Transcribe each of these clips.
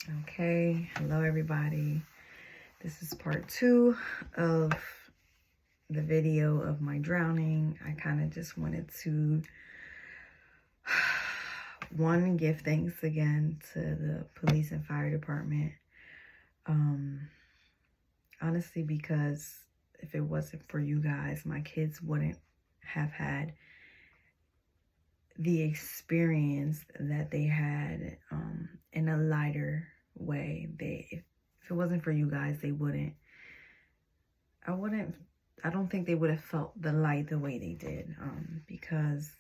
Okay, hello everybody. This is part 2 of the video of my drowning. I kind of just wanted to give thanks again to the police and fire department. Honestly, because if it wasn't for you guys, my kids wouldn't have had the experience that they had in a lighter way. If it wasn't for you guys, they wouldn't. I don't think they would have felt the light the way they did, because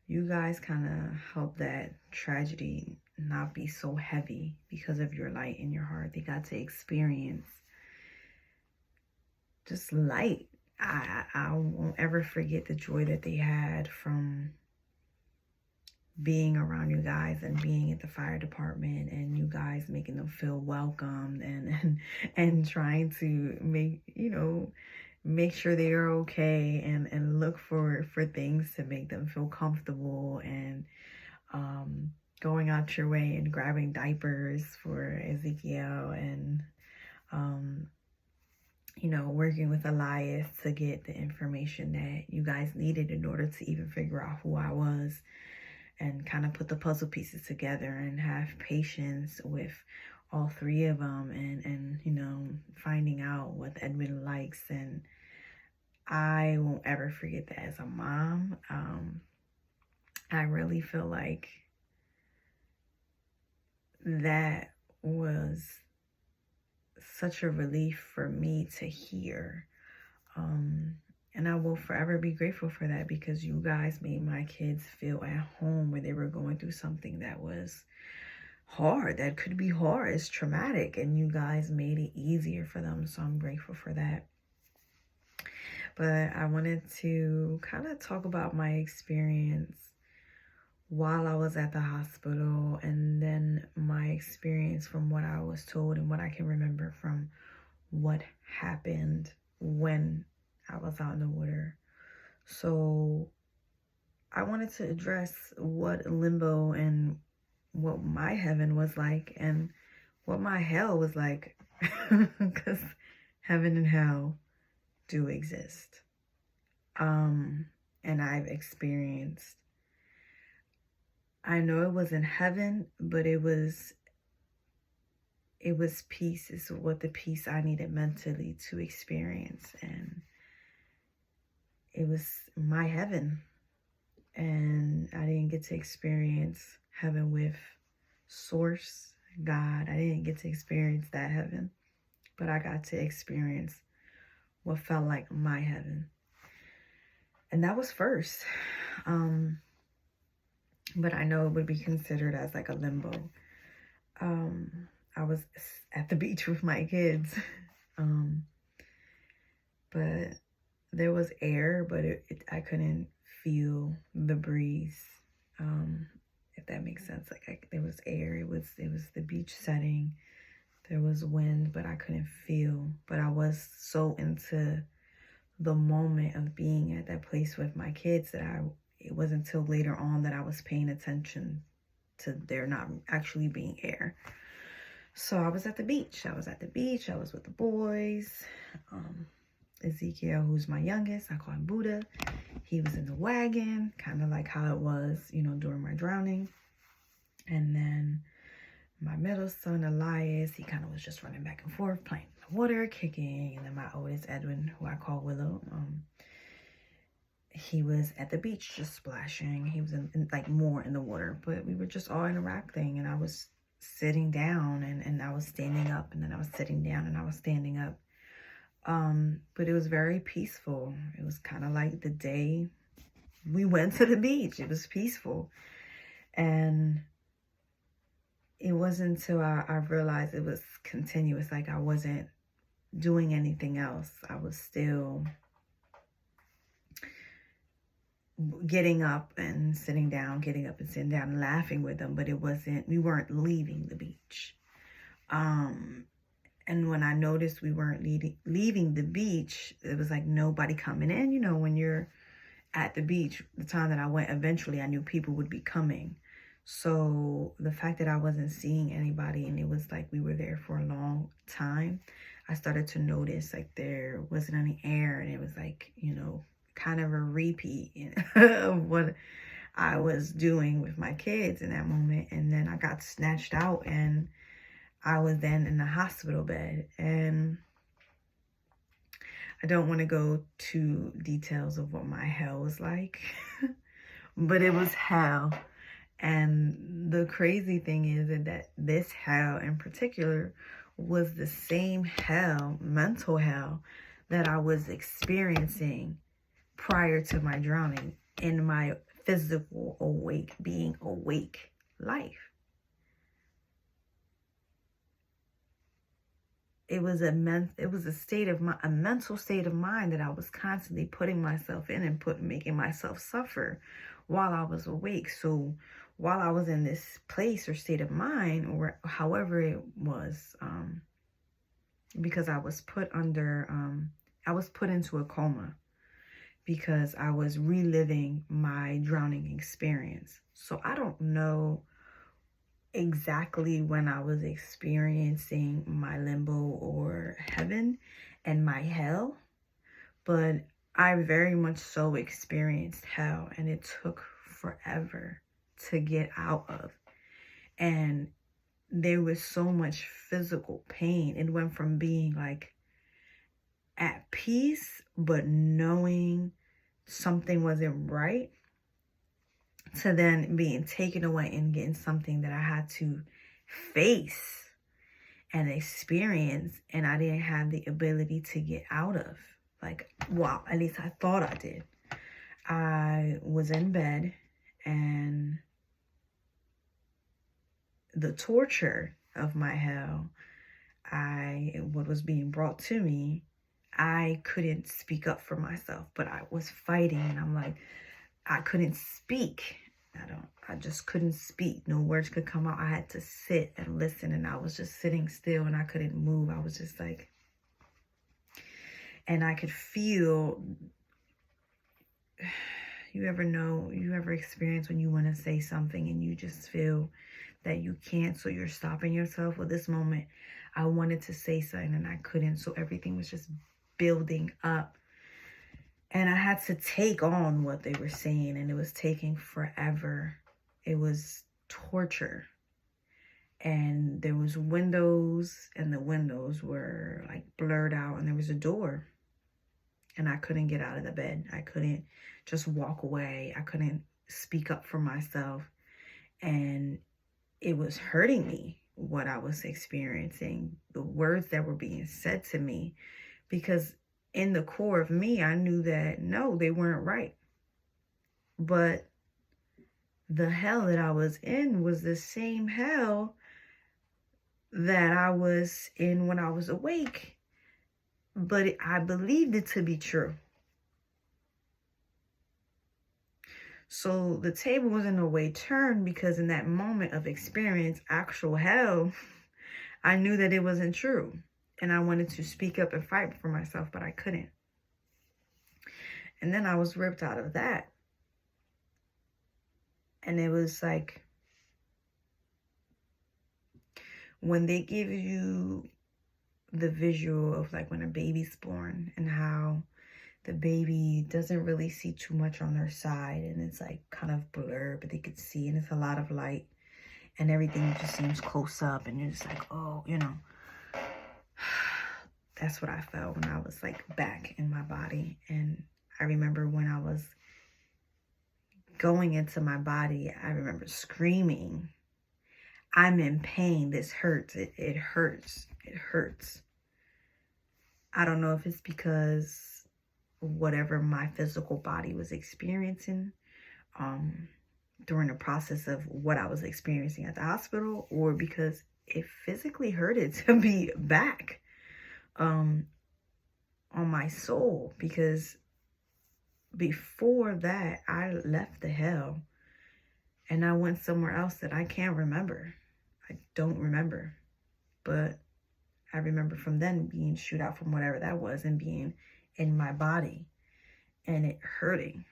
you guys kind of helped that tragedy not be so heavy because of your light in your heart. They got to experience just light. I won't ever forget the joy that they had from being around you guys and being at the fire department, and you guys making them feel welcomed and trying to make sure they are okay, and look for things to make them feel comfortable, and going out your way and grabbing diapers for Ezekiel, and working with Elias to get the information that you guys needed in order to even figure out who I was, and kind of put the puzzle pieces together, and have patience with all three of them, and finding out what Edmund likes. And I won't ever forget that as a mom. I really feel like that was such a relief for me to hear. And I will forever be grateful for that, because you guys made my kids feel at home when they were going through something that was hard, that could be hard, it's traumatic, and you guys made it easier for them. So I'm grateful for that. But I wanted to kind of talk about my experience while I was at the hospital, and then my experience from what I was told and what I can remember from what happened when I was out in the water. So I wanted to address what limbo and what my heaven was like, and what my hell was like, because heaven and hell do exist. And I've experienced, I know it wasn't heaven, but it was peace. It's what the peace I needed mentally to experience, and it was my heaven. And I didn't get to experience heaven with Source, God. I didn't get to experience that heaven, but I got to experience what felt like my heaven. And that was first. But I know it would be considered as like a limbo. I was at the beach with my kids. But there was air, but I couldn't feel the breeze. If that makes sense. Like there was air, it was the beach setting. There was wind, but I couldn't feel. But I was so into the moment of being at that place with my kids that it wasn't until later on that I was paying attention to there not actually being air. So I was at the beach. I was with the boys. Ezekiel, who's my youngest, I call him Buddha. He was in the wagon, kind of like how it was, during my drowning. And then my middle son, Elias, he kind of was just running back and forth, playing in the water, kicking. And then my oldest, Edwin, who I call Willow, he was at the beach just splashing. He was in like more in the water, but we were just all interacting, and I was sitting down, and I was standing up, and then I was sitting down, and I was standing up. But it was very peaceful. It was kind of like the day we went to the beach. It was peaceful. And it wasn't until I realized it was continuous. Like I wasn't doing anything else. I was still getting up and sitting down, and laughing with them. But we weren't leaving the beach. And when I noticed we weren't leaving the beach, it was like nobody coming in. When you're at the beach, the time that I went, eventually I knew people would be coming. So the fact that I wasn't seeing anybody and it was like we were there for a long time, I started to notice like there wasn't any air, and it was like, you know, kind of a repeat of what I was doing with my kids in that moment. And then I got snatched out and I was then in the hospital bed. And I don't want to go to details of what my hell was like, but it was hell. And the crazy thing is that this hell in particular was the same hell, mental hell, that I was experiencing prior to my drowning in my physical being awake life. It was a mental state of mind that I was constantly putting myself in and making myself suffer while I was awake. So while I was in this place or state of mind, or however it was, because I was put into a coma because I was reliving my drowning experience. So I don't know exactly when I was experiencing my limbo or heaven and my hell, but I very much so experienced hell, and it took forever to get out of. And there was so much physical pain. It went from being like at peace, but knowing something wasn't right, to then being taken away and getting something that I had to face and experience, and I didn't have the ability to get out of. Like, wow, at least I thought I did. I was in bed, and the torture of my hell, what was being brought to me, I couldn't speak up for myself, but I was fighting, and I'm like, I couldn't speak. I just couldn't speak. No words could come out. I had to sit and listen, and I was just sitting still, and I couldn't move. I was just like, and I could feel, you ever experience when you want to say something and you just feel that you can't, so you're stopping yourself? Well, this moment, I wanted to say something and I couldn't, so everything was just building up. And I had to take on what they were saying, and it was taking forever. It was torture. And there was windows, and the windows were like blurred out, and there was a door. And I couldn't get out of the bed. I couldn't just walk away. I couldn't speak up for myself. And it was hurting me, what I was experiencing, the words that were being said to me, because in the core of me, I knew that, no, they weren't right. But the hell that I was in was the same hell that I was in when I was awake. But I believed it to be true. So the table was in a way turned, because in that moment of experience, actual hell, I knew that it wasn't true. And I wanted to speak up and fight for myself, but I couldn't. And then I was ripped out of that. And it was like, when they give you the visual of like when a baby's born and how the baby doesn't really see too much on their side, and it's like kind of blurred, but they could see, and it's a lot of light, and everything just seems close up, and you're just like, oh, you know. That's what I felt when I was like back in my body. And I remember when I was going into my body, I remember screaming, I'm in pain. This hurts. It hurts. It hurts. I don't know if it's because whatever my physical body was experiencing during the process of what I was experiencing at the hospital, or because it physically hurted to be back on my soul, because before that I left the hell and I went somewhere else that I can't remember. I don't remember, but I remember from then being shoot out from whatever that was and being in my body and it hurting.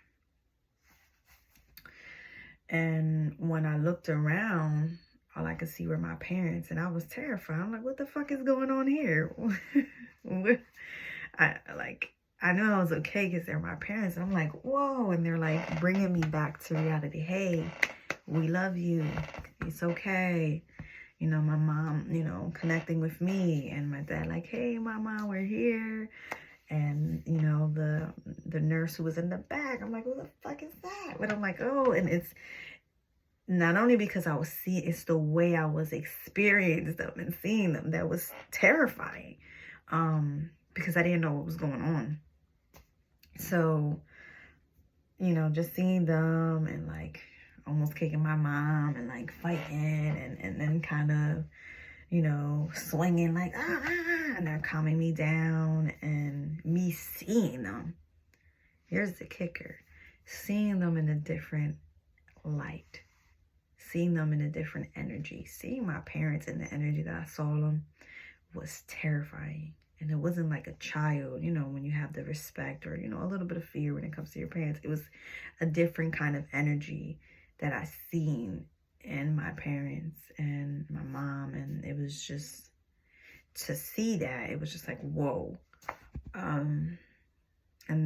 And when I looked around, all I could see were my parents, and I was terrified. I'm like, what the fuck is going on here? I knew I was okay because they're my parents. And I'm like, whoa. And they're like bringing me back to reality. Hey, we love you. It's okay. You know, my mom, you know, connecting with me, and my dad like, hey, mama, we're here. And, you know, the nurse who was in the back, I'm like, who the fuck is that? But I'm like, oh, and it's not only because I was seeing, it's the way I was experiencing them and seeing them that was terrifying. Because I didn't know what was going on. So, you know, just seeing them and like almost kicking my mom and like fighting and then kind of, you know, swinging like, and they're calming me down, and me seeing them. Here's the kicker. Seeing them in a different light. Seeing them in a different energy. Seeing my parents in the energy that I saw them was terrifying. And it wasn't like a child, you know, when you have the respect or, you know, a little bit of fear when it comes to your parents. It was a different kind of energy that I seen in my parents and my mom. And it was just, to see that, it was just like, whoa. And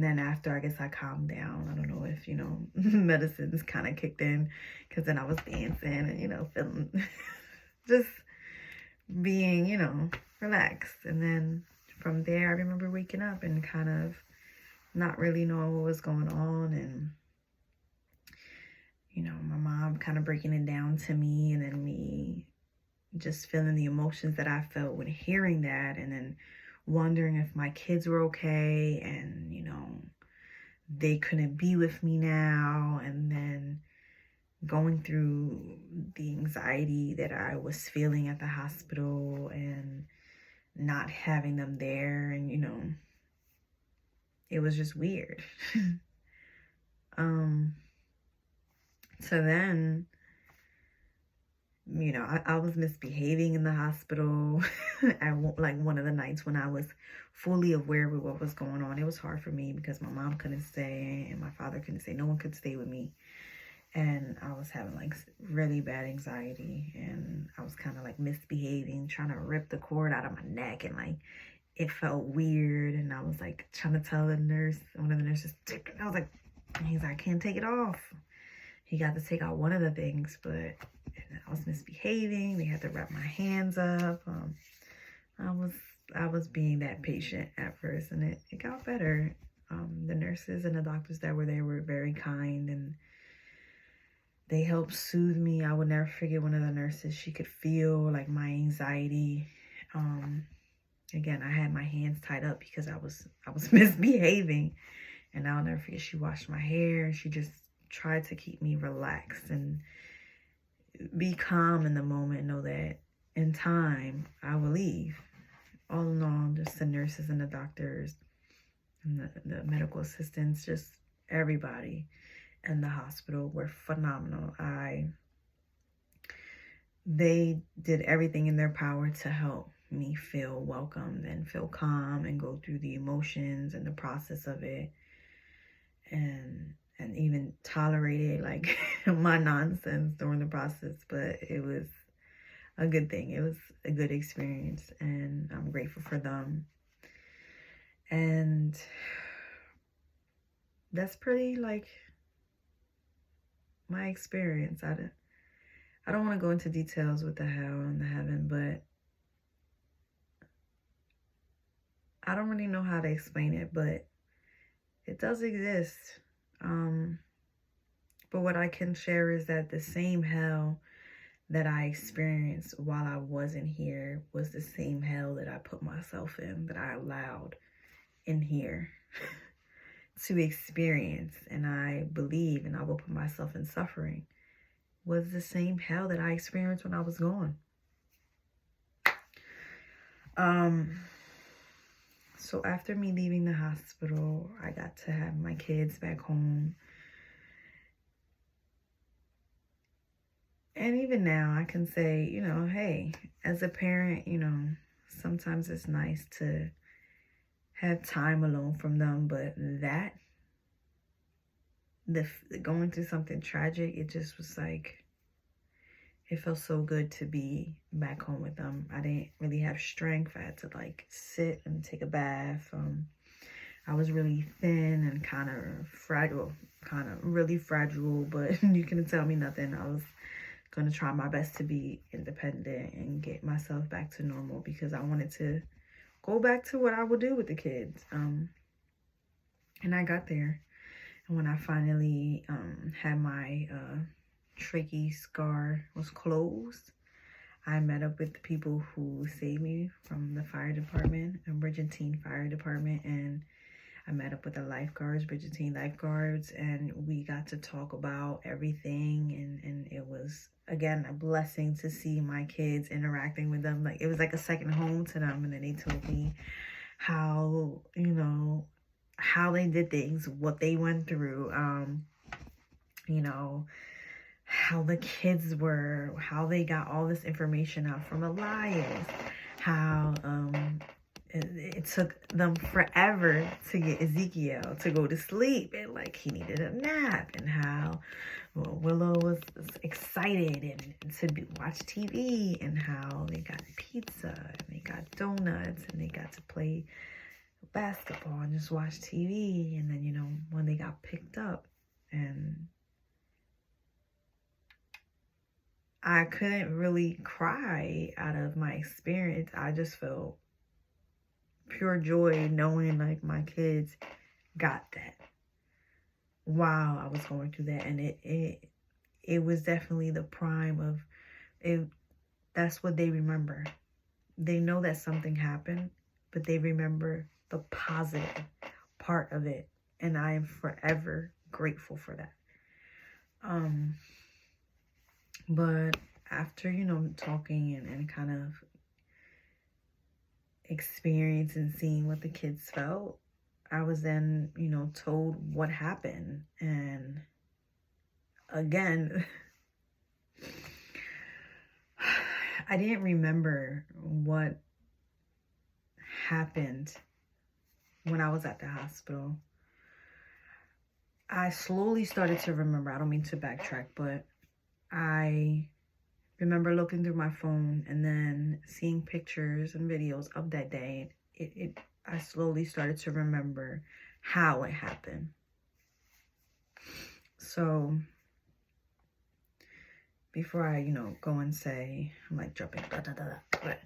then after, I guess I calmed down. I don't know if, you know, medicines kind of kicked in, because then I was dancing and, you know, feeling, just being, you know, relaxed. And then from there, I remember waking up and kind of not really knowing what was going on. And, you know, my mom kind of breaking it down to me, and then me just feeling the emotions that I felt when hearing that, and then wondering if my kids were okay, and, you know, they couldn't be with me now. And then going through the anxiety that I was feeling at the hospital and not having them there. And, you know, it was just weird. So then, you know, I was misbehaving in the hospital at like one of the nights when I was fully aware of what was going on. It was hard for me because my mom couldn't stay and my father couldn't stay. No one could stay with me. And I was having like really bad anxiety, and I was kind of like misbehaving, trying to rip the cord out of my neck, and like it felt weird. And I was like trying to tell the nurse, one of the nurses, I was like, he's like, I can't take it off. He got to take out one of the things, but I was misbehaving. They had to wrap my hands up. I was being that patient at first, and it got better. The nurses and the doctors that were there were very kind, and they helped soothe me. I would never forget one of the nurses. She could feel like my anxiety. Again, I had my hands tied up because I was misbehaving, and I'll never forget. She washed my hair, and she just tried to keep me relaxed and be calm in the moment. Know that in time I will leave. All in all, just the nurses and the doctors and the medical assistants, just everybody in the hospital were phenomenal. They did everything in their power to help me feel welcomed and feel calm and go through the emotions and the process of it, and even tolerated like my nonsense during the process. But it was a good thing. It was a good experience, and I'm grateful for them. And that's pretty like my experience. I don't want to go into details with the hell and the heaven, but I don't really know how to explain it, but it does exist. But what I can share is that the same hell that I experienced while I wasn't here was the same hell that I put myself in, that I allowed in here to experience. And I believe, and I will put myself in suffering, was the same hell that I experienced when I was gone. So after me leaving the hospital, I got to have my kids back home. And even now, I can say, you know, hey, as a parent, you know, sometimes it's nice to have time alone from them. But going through something tragic, it just was like, it felt so good to be back home with them. I didn't really have strength. I had to like sit and take a bath. I was really thin and kind of fragile, really fragile, but you couldn't tell me nothing. I was going to try my best to be independent and get myself back to normal because I wanted to go back to what I would do with the kids. And I got there. And when I finally had my trachea scar was closed, I met up with the people who saved me from the fire department, Bridgentine Fire Department, and I met up with the lifeguards, Bridgentine lifeguards, and we got to talk about everything, and it was, again, a blessing to see my kids interacting with them. Like, it was like a second home to them. And then they told me how, you know, how they did things, what they went through, you know, how the kids were, how they got all this information out from Elias, how it took them forever to get Ezekiel to go to sleep, and like he needed a nap, and how Willow was excited and to watch TV, and how they got pizza and they got donuts and they got to play basketball and just watch TV. And then, you know, when they got picked up, and I couldn't really cry out of my experience. I just felt pure joy knowing like my kids got that while I was going through that. And it was definitely the prime of it. That's what they remember. They know that something happened, but they remember the positive part of it, and I am forever grateful for that. But after, you know, talking and kind of experience and seeing what the kids felt, I was then, you know, told what happened. And again, I didn't remember what happened when I was at the hospital. I slowly started to remember. I don't mean to backtrack, but I remember looking through my phone and then seeing pictures and videos of that day. I slowly started to remember how it happened. So before I, you know, go and say, I'm like jumping, but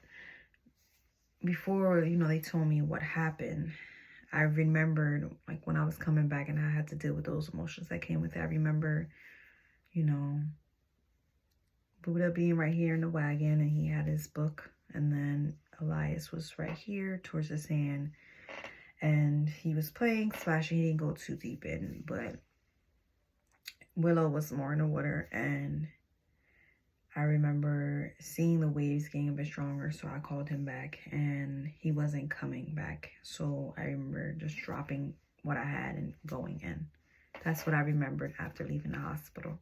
before, you know, they told me what happened, I remembered like when I was coming back and I had to deal with those emotions that came with it. I remember, you know, Buddha being right here in the wagon, and he had his book, and then Elias was right here towards the sand, and he was playing splashing. He didn't go too deep in, but Willow was more in the water, and I remember seeing the waves getting a bit stronger, so I called him back, and he wasn't coming back. So I remember just dropping what I had and going in. That's what I remembered after leaving the hospital.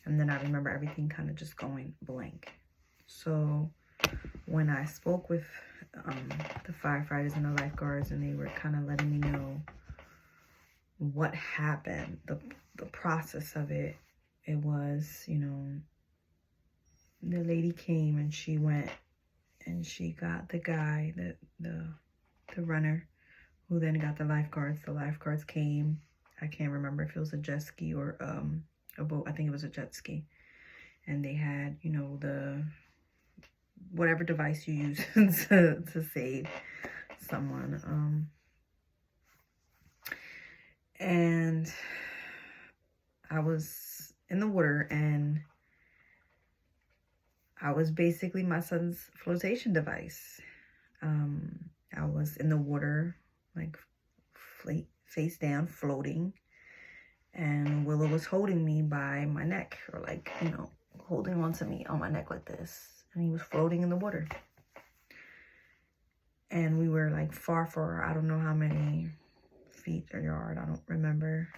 And then I remember everything kind of just going blank. So when I spoke with the firefighters and the lifeguards, and they were kind of letting me know what happened, the process of it, it was, you know, the lady came and she went and she got the guy, the runner, who then got the lifeguards. The lifeguards came. I can't remember if it was a jet ski or a boat. I think it was a jet ski. And they had, you know, the whatever device you use to save someone. And I was in the water, and I was basically my son's flotation device. I was in the water, like face down, floating, and Willow was holding me by my neck, or like, you know, holding onto me on my neck like this, and he was floating in the water. And we were like far, I don't know how many feet or yard, I don't remember.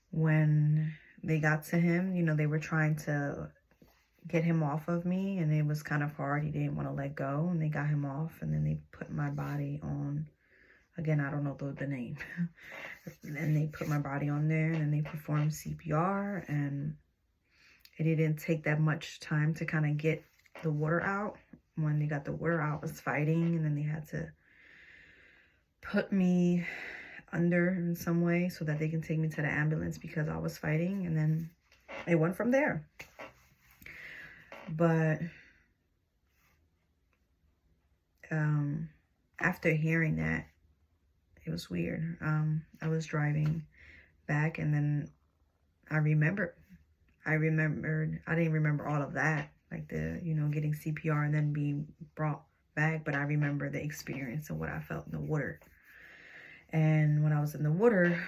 When they got to him, you know, they were trying to get him off of me, and it was kind of hard. He didn't want to let go, and they got him off, and then they put my body on Again, I don't know the name. And they put my body on there, and then they performed CPR, and it didn't take that much time to kind of get the water out. When they got the water out, I was fighting, and then they had to put me under in some way so that they can take me to the ambulance because I was fighting, and then it went from there. But after hearing that, it was weird. I was driving back, and then I remembered. I didn't remember all of that, like the, getting CPR and then being brought back, but I remember the experience of what I felt in the water. And when I was in the water,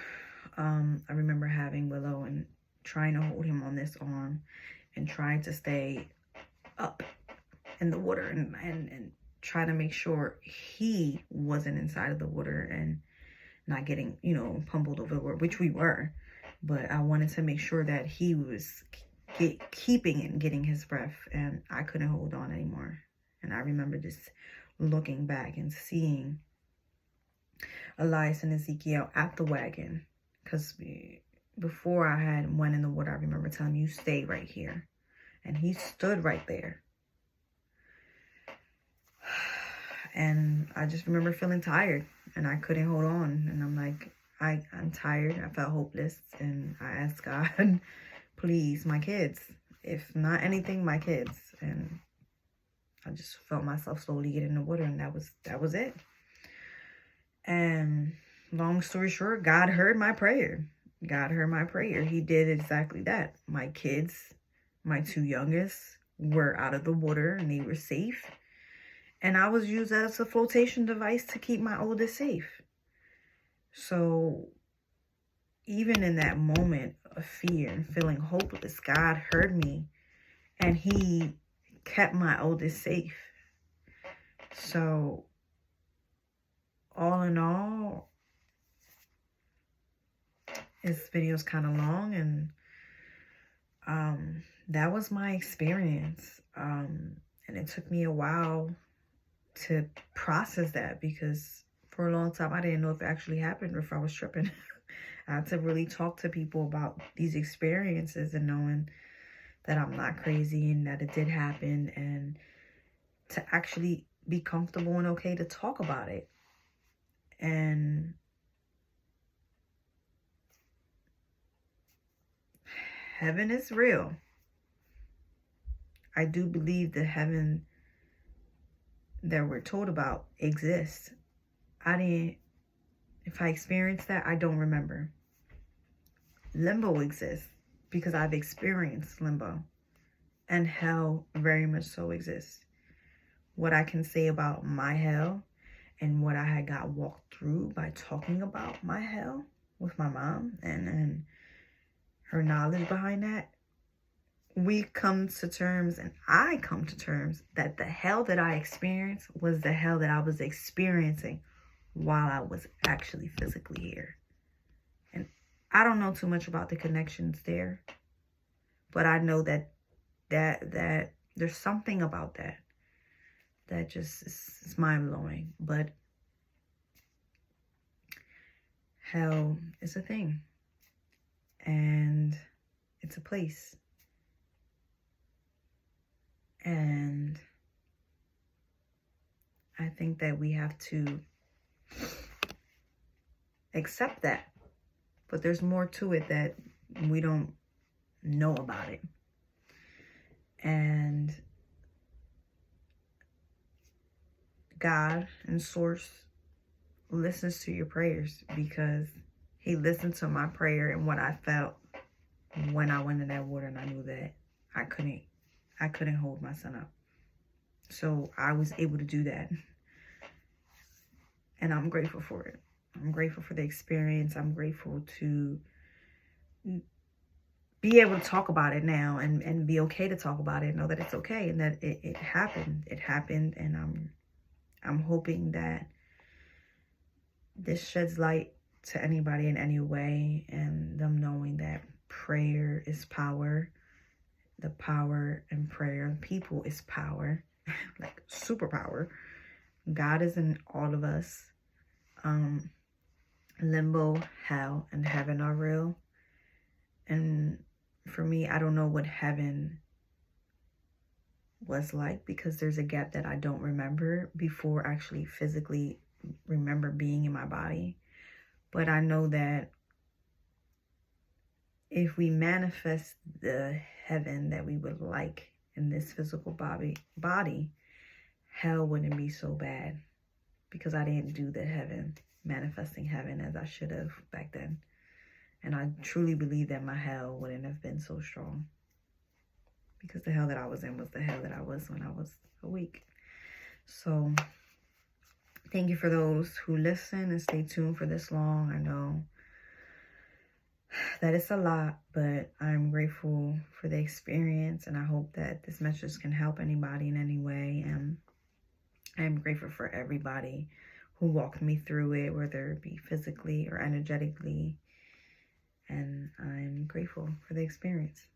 I remember having Willow and trying to hold him on this arm and trying to stay up in the water and try to make sure he wasn't inside of the water and not getting, pummeled over, which we were. But I wanted to make sure that he was keeping and getting his breath, and I couldn't hold on anymore. And I remember just looking back and seeing Elias and Ezekiel at the wagon, because before I had went in the water, I remember telling him, you stay right here. And he stood right there. And I just remember feeling tired, and I couldn't hold on. And I'm like, I'm tired. I felt hopeless. And I asked God, please, my kids. If not anything, my kids. And I just felt myself slowly get in the water, and that was it. And long story short, God heard my prayer. God heard my prayer. He did exactly that. My kids, my two youngest, were out of the water, and they were safe. And I was used as a flotation device to keep my oldest safe. So even in that moment of fear and feeling hopeless, God heard me, and he kept my oldest safe. So all in all, this video is kind of long, and that was my experience. And it took me a while to process that, because for a long time I didn't know if it actually happened or if I was tripping. I had to really talk to people about these experiences and knowing that I'm not crazy and that it did happen, and to actually be comfortable and okay to talk about it. And heaven is real. I do believe the heaven that we're told about exists. If I experienced that, I don't remember. Limbo exists because I've experienced limbo, and hell very much so exists. What I can say about my hell and what I had got walked through by talking about my hell with my mom and her knowledge behind that, we come to terms, and I come to terms, that the hell that I experienced was the hell that I was experiencing while I was actually physically here. And I don't know too much about the connections there, but I know that there's something about that just is mind-blowing. But hell is a thing, and it's a place. And I think that we have to accept that. But there's more to it that we don't know about it. And God and Source listens to your prayers, because he listened to my prayer and what I felt when I went in that water, and I knew that I couldn't hold my son up. So I was able to do that. And I'm grateful for it. I'm grateful for the experience. I'm grateful to be able to talk about it now and be okay to talk about it. Know that it's okay, and that it happened. It happened, and I'm hoping that this sheds light to anybody in any way, and them knowing that prayer is power. The power in prayer and people is power, like superpower. God is in all of us. Limbo, hell, and heaven are real. And for me, I don't know what heaven was like, because there's a gap that I don't remember before actually physically remember being in my body. But I know that if we manifest the heaven that we would like in this physical body, hell wouldn't be so bad, because I didn't do the manifesting heaven as I should have back then. And I truly believe that my hell wouldn't have been so strong, because the hell that I was in was the hell that I was when I was weak. So thank you for those who listen and stay tuned for this long. I know that it's a lot, but I'm grateful for the experience, and I hope that this message can help anybody in any way. And I'm grateful for everybody who walked me through it, whether it be physically or energetically. And I'm grateful for the experience.